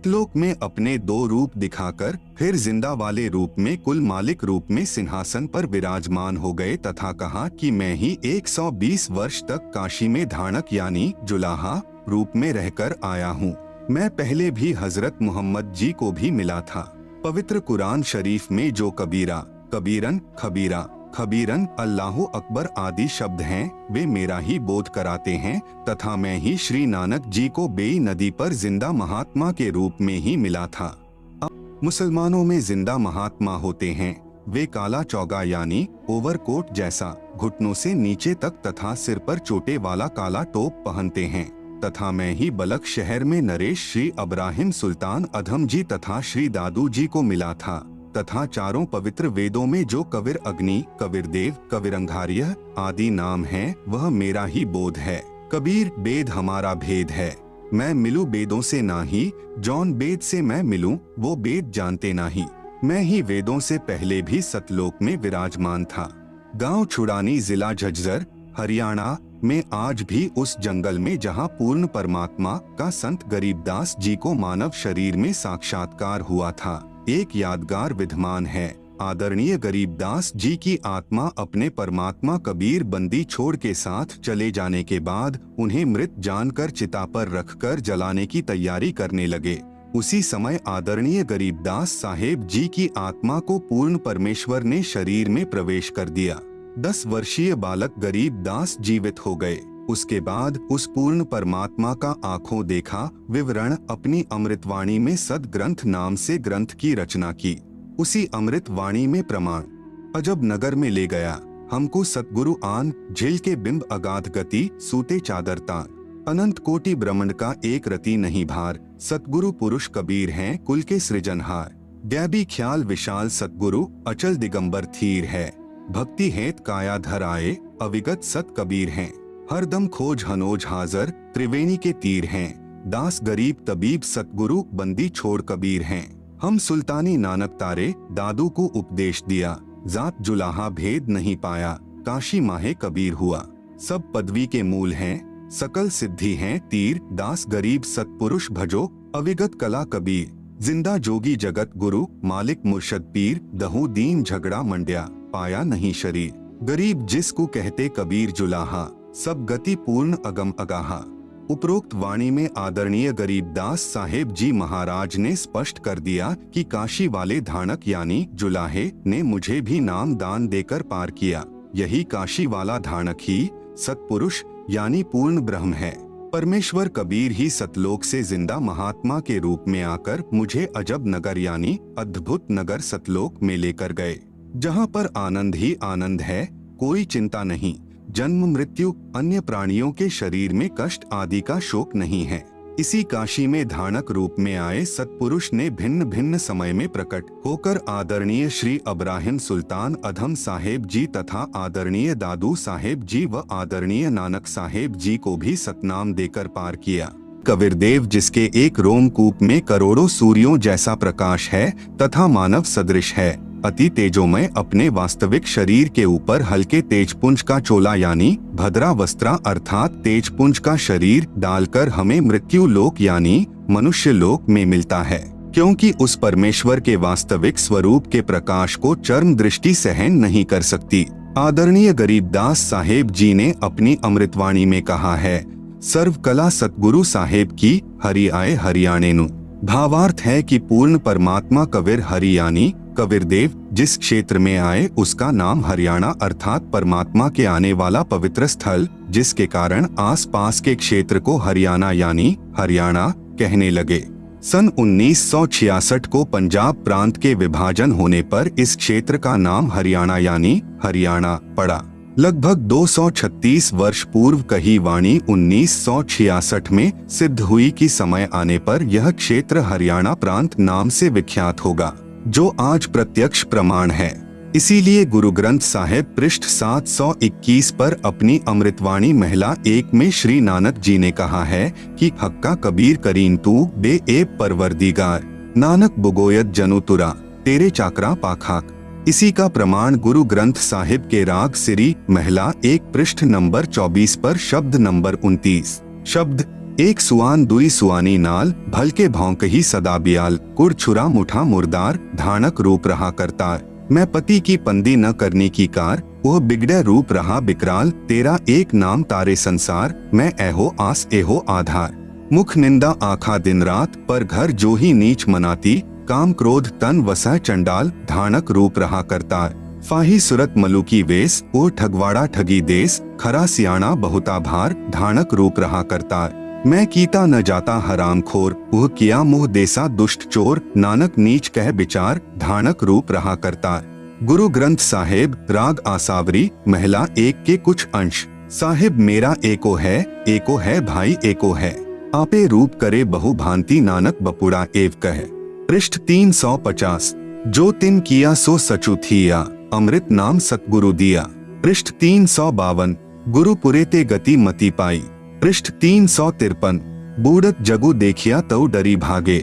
सतलोक में अपने 2 रूप दिखाकर फिर जिंदा वाले रूप में कुल मालिक रूप में सिंहासन पर विराजमान हो गए तथा कहा कि मैं ही 120 वर्ष तक काशी में धानक यानी जुलाहा रूप में रहकर आया हूँ। मैं पहले भी हजरत मोहम्मद जी को भी मिला था। पवित्र कुरान शरीफ में जो कबीरा, कबीरन, खबीरा, खबीरन, अल्लाहु अकबर आदि शब्द हैं, वे मेरा ही बोध कराते हैं तथा मैं ही श्री नानक जी को बेई नदी पर जिंदा महात्मा के रूप में ही मिला था। अब मुसलमानों में जिंदा महात्मा होते हैं, वे काला चौगा यानी ओवरकोट जैसा घुटनों से नीचे तक तथा सिर पर चोटे वाला काला टोप पहनते हैं तथा मैं ही बलक शहर में नरेश श्री अब्राहिम सुल्तान अधम जी तथा श्री दादू जी को मिला था तथा चारों पवित्र वेदों में जो कविर अग्नि, कविर देव, कविरंगार्य आदि नाम हैं, वह मेरा ही बोध है। कबीर वेद हमारा भेद है, मैं मिलूं वेदों से नाही, जौन वेद से मैं मिलूं वो वेद जानते नाही। मैं ही वेदों से पहले भी सतलोक में विराजमान था। गांव छुड़ानी जिला झज्जर हरियाणा में आज भी उस जंगल में जहां पूर्ण परमात्मा का संत गरीबदास जी को मानव शरीर में साक्षात्कार हुआ था, एक यादगार विद्यमान है। आदरणीय गरीबदास जी की आत्मा अपने परमात्मा कबीर बंदी छोड़ के साथ चले जाने के बाद उन्हें मृत जानकर चिता पर रखकर जलाने की तैयारी करने लगे। उसी समय आदरणीय गरीबदास साहेब जी की आत्मा को पूर्ण परमेश्वर ने शरीर में प्रवेश कर दिया। 10 वर्षीय बालक गरीबदास जीवित हो गए। उसके बाद उस पूर्ण परमात्मा का आंखों देखा विवरण अपनी अमृतवाणी में सद ग्रंथ नाम से ग्रंथ की रचना की। उसी अमृतवाणी में प्रमाण अजब नगर में ले गया हमको सतगुरु आन, झिल के बिंब अगाध गति, सूते चादर तान, अनंत कोटि ब्रह्मांड का एक रति नहीं भार, सतगुरु पुरुष कबीर हैं कुल के सृजनहार। दैवी ख्याल विशाल सतगुरु अचल दिगंबर थीर है, भक्ति हेत काया धर आए, अविगत सत कबीर हैं। हरदम खोज हनोज हाजर, त्रिवेणी के तीर हैं, दास गरीब तबीब सतगुरु बंदी छोड़ कबीर हैं। हम सुल्तानी नानक तारे, दादू को उपदेश दिया, जात जुलाहा भेद नहीं पाया, काशी माहे कबीर हुआ। सब पदवी के मूल हैं, सकल सिद्धि हैं तीर, दास गरीब सतपुरुष भजो, अविगत कला कबीर। जिंदा जोगी जगत गुरु, मालिक मुर्शद पीर, दहू दीन झगड़ा मंड्या, पाया नहीं शरीर। गरीब जिसको कहते कबीर जुलाहा, सब गति पूर्ण अगम अगाहा। उपरोक्त वाणी में आदरणीय गरीबदास साहेब जी महाराज ने स्पष्ट कर दिया कि काशी वाले धानक यानी जुलाहे ने मुझे भी नाम दान देकर पार किया। यही काशी वाला धानक ही सतपुरुष यानी पूर्ण ब्रह्म है। परमेश्वर कबीर ही सतलोक से जिंदा महात्मा के रूप में आकर मुझे अजब नगर यानी अद्भुत नगर सतलोक में लेकर गए, जहाँ पर आनंद ही आनंद है, कोई चिंता नहीं, जन्म मृत्यु, अन्य प्राणियों के शरीर में कष्ट आदि का शोक नहीं है। इसी काशी में धानक रूप में आए सतपुरुष ने भिन्न भिन्न समय में प्रकट होकर आदरणीय श्री अब्राहिम सुल्तान अधम साहेब जी तथा आदरणीय दादू साहेब जी व आदरणीय नानक साहेब जी को भी सतनाम देकर पार किया। कबीरदेव जिसके एक रोमकूप में करोड़ों सूर्यों जैसा प्रकाश है तथा मानव सदृश है, अति तेजोमय, अपने वास्तविक शरीर के ऊपर हल्के तेजपुंज का चोला यानी भद्रा वस्त्रा अर्थात तेजपुंज का शरीर डालकर हमें मृत्यु लोक यानी मनुष्य लोक में मिलता है, क्योंकि उस परमेश्वर के वास्तविक स्वरूप के प्रकाश को चर्म दृष्टि सहन नहीं कर सकती। आदरणीय गरीबदास साहेब जी ने अपनी अमृतवाणी में कहा है, सर्व कला सतगुरु साहेब की, हरि आए हरियाणे नु। भावार्थ है कि पूर्ण परमात्मा कबीर हरि यानी कबीरदेव जिस क्षेत्र में आए उसका नाम हरियाणा अर्थात परमात्मा के आने वाला पवित्र स्थल, जिसके कारण आसपास के क्षेत्र को हरियाणा यानी हरियाणा कहने लगे। सन 1966 को पंजाब प्रांत के विभाजन होने पर इस क्षेत्र का नाम हरियाणा यानी हरियाणा पड़ा। लगभग 236 वर्ष पूर्व कही वाणी 1966 में सिद्ध हुई कि समय आने पर यह क्षेत्र हरियाणा प्रांत नाम से विख्यात होगा, जो आज प्रत्यक्ष प्रमाण है। इसीलिए गुरु ग्रंथ साहिब पृष्ठ 721 पर अपनी अमृतवाणी महिला 1 में श्री नानक जी ने कहा है कि हक्का कबीर करीन तू बे एब परवरदिगार, नानक बुगोयत जनु तुरा तेरे चाकरा पाखाक। इसी का प्रमाण गुरु ग्रंथ साहिब के राग सिरी महिला 1 पृष्ठ नंबर 24 पर शब्द नंबर 29 शब्द एक सुआन दुई सुआनी नाल, भलके भौंकही सदा बियाल, कुड़ छुरा मुठा मुर्दार, धानक रूप रहा करतार। मैं पति की पंदी न करने की कार, वह बिगड़े रूप रहा बिकराल, तेरा एक नाम तारे संसार, मैं एहो आस एहो आधार। मुख निंदा आखा दिन रात, पर घर जो ही नीच मनाती, काम क्रोध तन वसह चंडाल, धानक रूप रहा करतार। फाही सुरत मलुकी वेश, ओ ठगवाड़ा ठगी देश, खरा सियाणा बहुता भार, धानक रूप रहा करतार। मैं कीता न जाता हराम खोर, वह किया मुँह देसा दुष्ट चोर, नानक नीच कह विचार, धानक रूप रहा करतार। गुरु ग्रंथ साहेब राग आसावरी, महिला एक के कुछ अंश। साहिब मेरा एको है भाई एको है, आपे रूप करे बहु भांति, नानक बपुड़ा एव कहे। पृष्ठ 350। जो तिन किया सो सचु थिया, अमृत नाम सतगुरु दिया। पृष्ठ 352। गुरु पुरे ते गति मति पाई। पृष्ठ 353। बूढ़त जगु देखिया तौ डरी भागे।